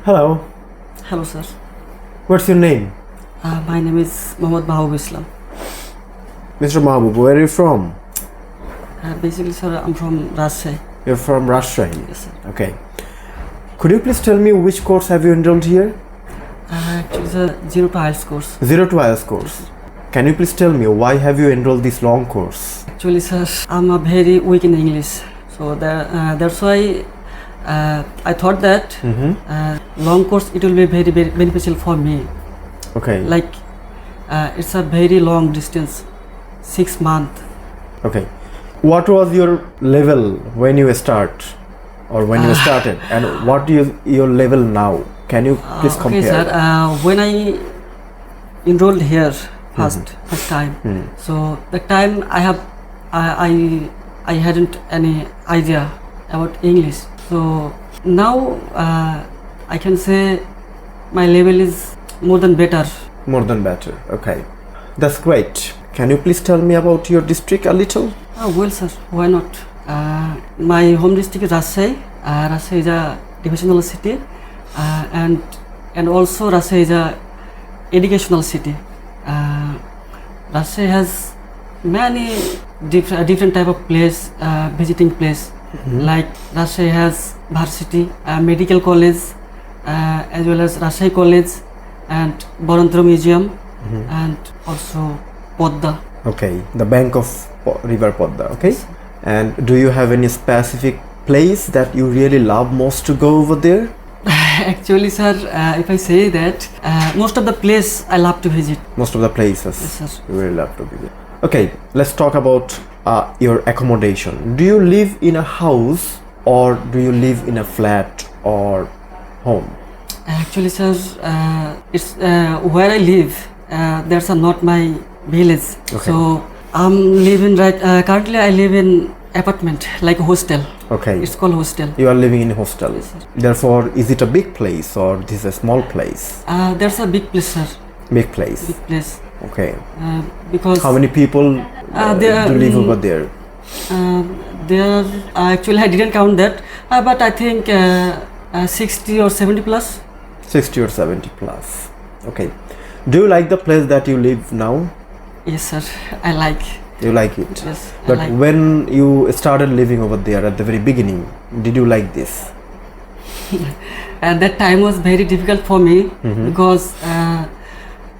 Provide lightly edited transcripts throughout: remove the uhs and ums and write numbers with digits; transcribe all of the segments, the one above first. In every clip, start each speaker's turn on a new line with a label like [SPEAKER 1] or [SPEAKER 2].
[SPEAKER 1] Hello,
[SPEAKER 2] Hello, sir.
[SPEAKER 1] what's your name?
[SPEAKER 2] My name is Mohammad Mahbub Islam.
[SPEAKER 1] Mr. Mahbub, where are you from?
[SPEAKER 2] Basically, sir, I'm from Rajshahi.
[SPEAKER 1] You're from Rajshahi.
[SPEAKER 2] Yes, sir.
[SPEAKER 1] Okay. Could you please tell me which course have you enrolled here?
[SPEAKER 2] Actually, it's a zero to IELTS course.
[SPEAKER 1] 0 to IELTS course. Can you please tell me why have you enrolled this long course?
[SPEAKER 2] Actually, sir, I'm a very weak in English, so that's why I thought that long course it will be very, very beneficial for me.
[SPEAKER 1] Okay.
[SPEAKER 2] Like it's a very long distance, 6 months.
[SPEAKER 1] Okay. What was your level when you start or when you started, and what is your level now? Can you please compare?
[SPEAKER 2] Okay, sir. When I enrolled here first time, so the time I hadn't any idea about English. So now I can say my level is more than better.
[SPEAKER 1] More than better. Okay. That's great. Can you please tell me about your district a little?
[SPEAKER 2] Well, sir, why not? My home district is Rajshahi. Rajshahi is a divisional city, and also Rajshahi is a educational city. Rajshahi has many different type of place, visiting place. Like Rajshahi has varsity, medical college, as well as Rajshahi College and Barantra Museum, and also Podda.
[SPEAKER 1] Okay, the bank of River Podda. Okay. And do you have any specific place that you really love most to go over there?
[SPEAKER 2] Actually, sir, if I say that, most of the place I love to visit.
[SPEAKER 1] Most of the places
[SPEAKER 2] Yes, sir.
[SPEAKER 1] you really love to visit. Okay, let's talk about your accommodation. Do you live in a house or do you live in a flat or home?
[SPEAKER 2] Actually, sir, it's where I live. That's not my village.
[SPEAKER 1] Okay.
[SPEAKER 2] So I'm living currently I live in apartment, like hostel.
[SPEAKER 1] Okay.
[SPEAKER 2] It's called hostel.
[SPEAKER 1] You are living in a hostel.
[SPEAKER 2] Yes, sir.
[SPEAKER 1] Therefore, is it a big place or this is a small place?
[SPEAKER 2] There's a big place, sir.
[SPEAKER 1] Big place.
[SPEAKER 2] Big place.
[SPEAKER 1] Okay.
[SPEAKER 2] Because
[SPEAKER 1] How many people
[SPEAKER 2] there
[SPEAKER 1] do live over there?
[SPEAKER 2] there actually I didn't count that, but I think 60 or 70 plus.
[SPEAKER 1] 60 or 70 plus. Okay. Do you like the place that you live now?
[SPEAKER 2] Yes, sir. I like.
[SPEAKER 1] You like it?
[SPEAKER 2] Yes.
[SPEAKER 1] But
[SPEAKER 2] I like.
[SPEAKER 1] when you started living over there at the very beginning, did you like this?
[SPEAKER 2] And that time was very difficult for me because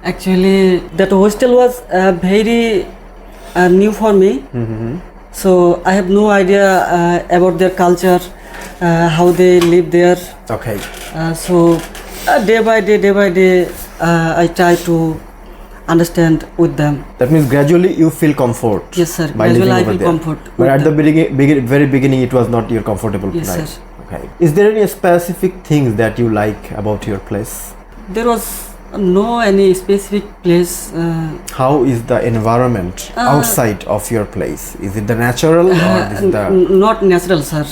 [SPEAKER 2] actually that hostel was very new for me. So I have no idea about their culture, how they live there.
[SPEAKER 1] Okay.
[SPEAKER 2] So day by day, I try to understand with them.
[SPEAKER 1] That means gradually you feel comfort.
[SPEAKER 2] Yes, sir.
[SPEAKER 1] By
[SPEAKER 2] Gradually
[SPEAKER 1] living
[SPEAKER 2] I
[SPEAKER 1] over
[SPEAKER 2] feel
[SPEAKER 1] there.
[SPEAKER 2] comfort.
[SPEAKER 1] But
[SPEAKER 2] with
[SPEAKER 1] at the
[SPEAKER 2] them.
[SPEAKER 1] very beginning, it was not your comfortable
[SPEAKER 2] Yes,
[SPEAKER 1] place.
[SPEAKER 2] sir.
[SPEAKER 1] Okay. Is there any specific things that you like about your place?
[SPEAKER 2] There was no any specific place.
[SPEAKER 1] How is the environment outside of your place? Is it the natural or is the
[SPEAKER 2] Not natural, sir.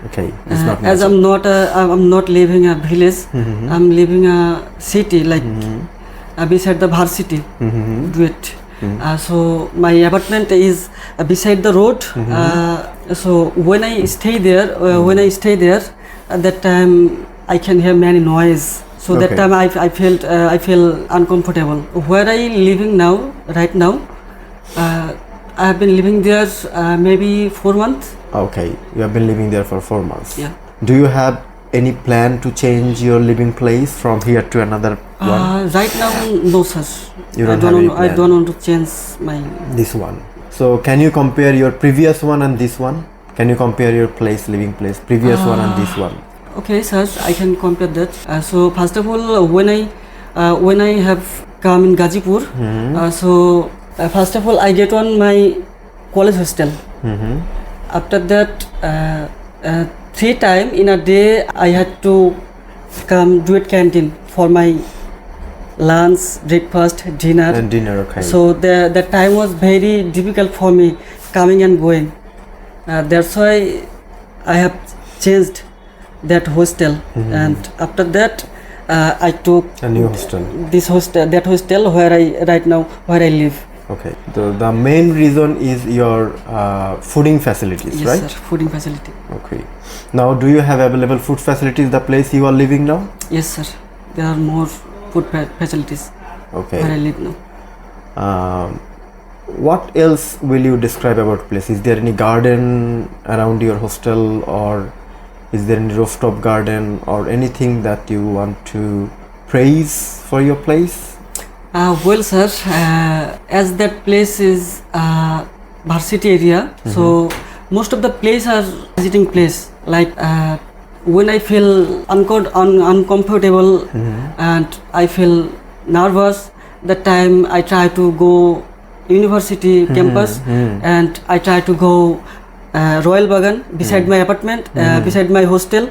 [SPEAKER 1] okay? It's not
[SPEAKER 2] As
[SPEAKER 1] natural.
[SPEAKER 2] I'm not living a village. I'm living a city, like beside the varsity. Duet. So my apartment is beside the road. So when I stay there, at that time I can hear many noise. So
[SPEAKER 1] Okay.
[SPEAKER 2] that time I feel uncomfortable. Where I living now, right now, I have been living there maybe 4 months.
[SPEAKER 1] Okay, you have been living there for 4 months.
[SPEAKER 2] Yeah.
[SPEAKER 1] Do you have any plan to change your living place from here to another one?
[SPEAKER 2] Right now, no, sir.
[SPEAKER 1] You don't have any
[SPEAKER 2] I
[SPEAKER 1] plan.
[SPEAKER 2] don't want to change my.
[SPEAKER 1] This one. So can you compare your previous one and this one? Can you compare your place, living place, previous one and this one?
[SPEAKER 2] Okay, sir, I can compare that. So first of all, when I have come in Gazipur, so first of all I get on my college hostel. After that, 3 times in a day I had to come Duet canteen for my lunch, breakfast, dinner.
[SPEAKER 1] And dinner, okay.
[SPEAKER 2] So the time was very difficult for me coming and going. That's why I have changed that hostel, and after that I took
[SPEAKER 1] a new hostel.
[SPEAKER 2] that hostel where I live.
[SPEAKER 1] Okay. The main reason is your fooding facilities,
[SPEAKER 2] Yes,
[SPEAKER 1] right?
[SPEAKER 2] sir. Fooding facility.
[SPEAKER 1] Okay. Now, do you have available food facilities the place you are living now?
[SPEAKER 2] Yes, sir. There are more food facilities
[SPEAKER 1] Okay.
[SPEAKER 2] where I live now.
[SPEAKER 1] Um, what else will you describe about place? Is there any garden around your hostel, or is there any rooftop garden, or anything that you want to praise for your place?
[SPEAKER 2] Well, sir, as that place is varsity area, so most of the place are visiting place. Like when I feel uncomfortable and I feel nervous, that time I try to go university campus and I try to go Royal Bagan beside my apartment, beside my hostel,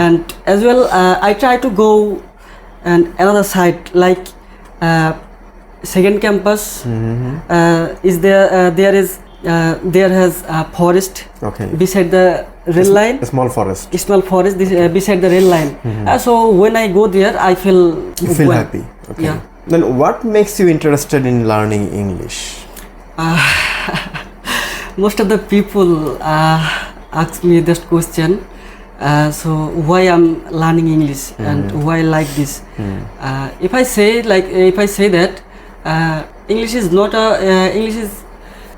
[SPEAKER 2] and as well I try to go and another side like second campus is there. There has a forest
[SPEAKER 1] Okay.
[SPEAKER 2] beside the rail line.
[SPEAKER 1] A small forest.
[SPEAKER 2] Small forest beside the rail line. So when I go there, I feel
[SPEAKER 1] You feel
[SPEAKER 2] well.
[SPEAKER 1] happy. Okay.
[SPEAKER 2] Yeah.
[SPEAKER 1] Then what makes you interested in learning English?
[SPEAKER 2] Most of the people ask me this question. So why I'm learning English and why I like this? If I say that English is not a English is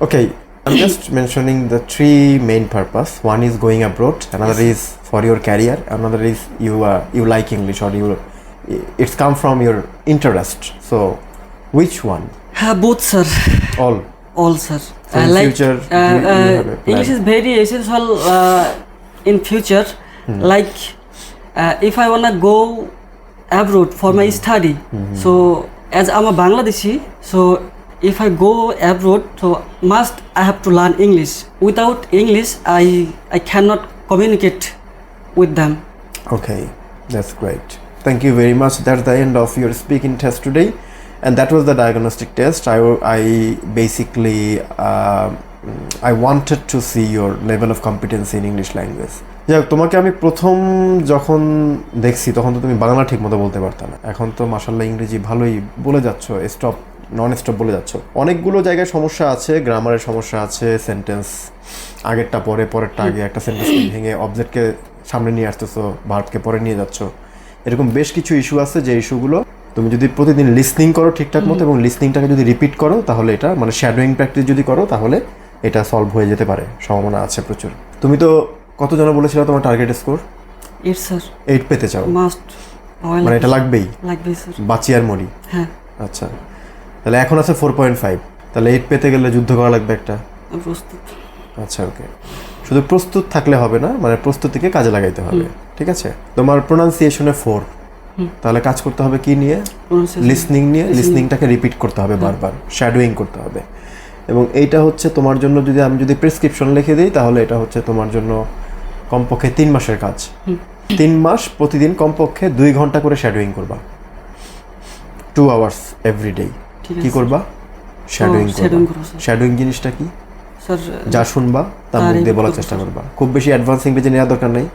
[SPEAKER 1] Okay, I'm just mentioning the three main purpose. One is going abroad, another is for your career, another is you like English, or it's come from your interest. So which one?
[SPEAKER 2] both, sir.
[SPEAKER 1] All
[SPEAKER 2] Sir.
[SPEAKER 1] So in future, you have a plan.
[SPEAKER 2] English is very essential in future. Like if I wanna go abroad for my study, so as I'm a Bangladeshi, so if I go abroad, so must I have to learn English. Without English, I cannot communicate with them.
[SPEAKER 1] Okay, that's great. Thank you very much. That's the end of your speaking test today, and that was the diagnostic test. I basically I wanted to see your level of competence in English language. যাক, তোমাকে আমি প্রথম যখন দেখছি তখন তো তুমি বাংলা ঠিক মতো বলতে পারতা না। এখন তো মাশাআল্লাহ ইংরেজি ভালোই বলে যাচ্ছ, স্টপ নন স্টপ বলে যাচ্ছ। অনেকগুলো জায়গায় সমস্যা আছে, গ্রামারের সমস্যা আছে, সেন্টেন্স আগেরটা পরে পরেরটা আগে, একটা সেন্টেন্স ভেঙে অবজেক্টকে সামনে নিয়ে আসতেছো, ভার্বকে পরে নিয়ে যাচ্ছ। এরকম বেশ কিছু ইস্যু আছে, যে ইস্যুগুলো তুমি যদি প্রতিদিন লিসনিং করো ঠিকঠাক মতো এবং লিসনিংটাকে যদি রিপিট করো, তাহলে এটা মানে শ্যাডোয়িং প্র্যাকটিস যদি করো, তাহলে এটা সলভ হয়ে যেতে পারে, সম্ভাবনা আছে প্রচুর। তুমি তো কত জন বলেছিল তোমার টার্গেট স্কোর?
[SPEAKER 2] 8, sir.
[SPEAKER 1] 8 পেতে চাও,
[SPEAKER 2] Must.
[SPEAKER 1] মানে এটা লাগবেই,
[SPEAKER 2] sir.
[SPEAKER 1] বাঁচি আর মরি।
[SPEAKER 2] হ্যাঁ,
[SPEAKER 1] আচ্ছা, তাহলে এখন আছে 4.5, তাহলে 8 পেতে গেলে যুদ্ধ করা লাগবে একটা।
[SPEAKER 2] আমি প্রস্তুত।
[SPEAKER 1] আচ্ছা, ওকে। শুধু প্রস্তুত থাকলে হবে না, মানে প্রস্তুতিকে কাজে লাগাইতে হবে, ঠিক আছে? তোমার প্রোনাউন্সিয়েশনে 4, তাহলে কাজ করতে হবে কি নিয়ে? লিসনিং নিয়ে। লিসনিংটাকে রিপিট করতে হবে বারবার, শ্যাডোয়িং করতে হবে। এবং এইটা হচ্ছে তোমার জন্য, যদি আমি প্রেসক্রিপশন লিখে দিই, তাহলে এটা হচ্ছে তোমার জন্য কমপক্ষে 3 মাসের কাজ। 3 মাস প্রতিদিন কমপক্ষে 2 ঘন্টা করে শ্যাডোয়িং করবা, 2 আওয়ার্স এভরি ডে। কি করবা? শ্যাডোয়িং করবা। শ্যাডোয়িং জিনিসটা কি?
[SPEAKER 2] স্যার,
[SPEAKER 1] যা শুনবা তার মুখ দিয়ে বলার চেষ্টা করবা। খুব বেশি অ্যাডভান্স ইংরেজি নেওয়ার দরকার নেই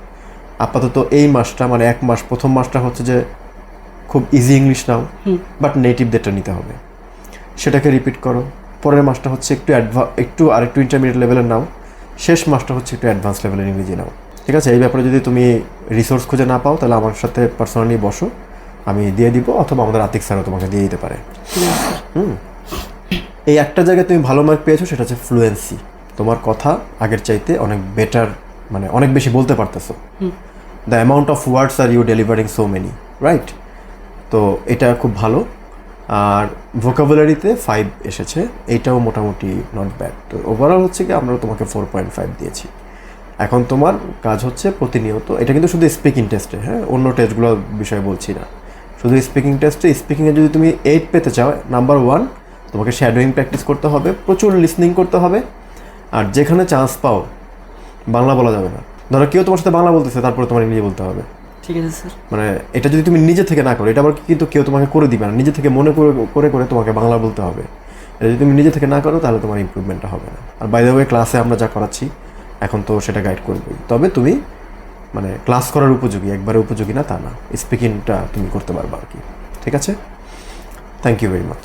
[SPEAKER 1] আপাতত। এই মাসটা মানে 1 মাস, প্রথম মাসটা হচ্ছে যে খুব ইজি ইংলিশ নাও, বাট নেটিভদেরটা নিতে হবে, সেটাকে রিপিট করো। পরের মাসটা হচ্ছে একটু আরেকটু ইন্টারমিডিয়েট লেভেলের নাও, শেষ মাসটা হচ্ছে একটু অ্যাডভান্স লেভেলের ইংরেজি নাও, ঠিক আছে? এই ব্যাপারে যদি তুমি রিসোর্স খুঁজে না পাও, তাহলে আমার সাথে পার্সোনালি বসো, আমি দিয়ে দিব, অথবা আমাদের আতিক স্যারও তোমাকে দিয়ে দিতে পারে। এই একটা জায়গায় তুমি ভালো মার্ক পেয়েছো, সেটা হচ্ছে ফ্লুয়েন্সি। তোমার কথা আগের চাইতে অনেক বেটার, মানে অনেক বেশি বলতে পারতেছো। The amount of words are you delivering so many, right? তো এটা খুব ভালো। আর ভোকাবুলারিতে 5 এসেছে, এইটাও মোটামুটি নট ব্যাড। তো ওভারঅল হচ্ছে কি আমরা তোমাকে 4.5 দিয়েছি। এখন তোমার কাজ হচ্ছে প্রতিনিয়ত, এটা কিন্তু শুধু স্পিকিং টেস্টে, হ্যাঁ, অন্য টেস্টগুলোর বিষয়ে বলছি না, শুধু স্পিকিং টেস্টে। স্পিকিংয়ে যদি তুমি 8 পেতে চাও, নাম্বার 1 তোমাকে শ্যাডোয়িং প্র্যাকটিস করতে হবে, প্রচুর লিসনিং করতে হবে। আর যেখানে চান্স পাও, বাংলা বলা যাবে না। ধরো কেউ তোমার সাথে বাংলা বলতেছে, তারপরে তোমার ইংরেজি বলতে হবে,
[SPEAKER 2] ঠিক আছে স্যার।
[SPEAKER 1] মানে এটা যদি তুমি নিজে থেকে না করো, এটা আবার কিন্তু কেউ তোমাকে করে দিবে না, নিজে থেকে মনে করে করে তোমাকে বাংলা বলতে হবে। এটা যদি তুমি নিজে থেকে না করো, তাহলে তোমার ইমপ্রুভমেন্টটা হবে না। আর বাই দ্য ওয়ে, ক্লাসে আমরা যা করাচ্ছি এখন তো সেটা গাইড করবোই, তবে তুমি মানে ক্লাস করার উপযোগী, একবারে উপযোগী না তা না, স্পিকিংটা তুমি করতে পারবা আর কি, ঠিক আছে? Thank you very much.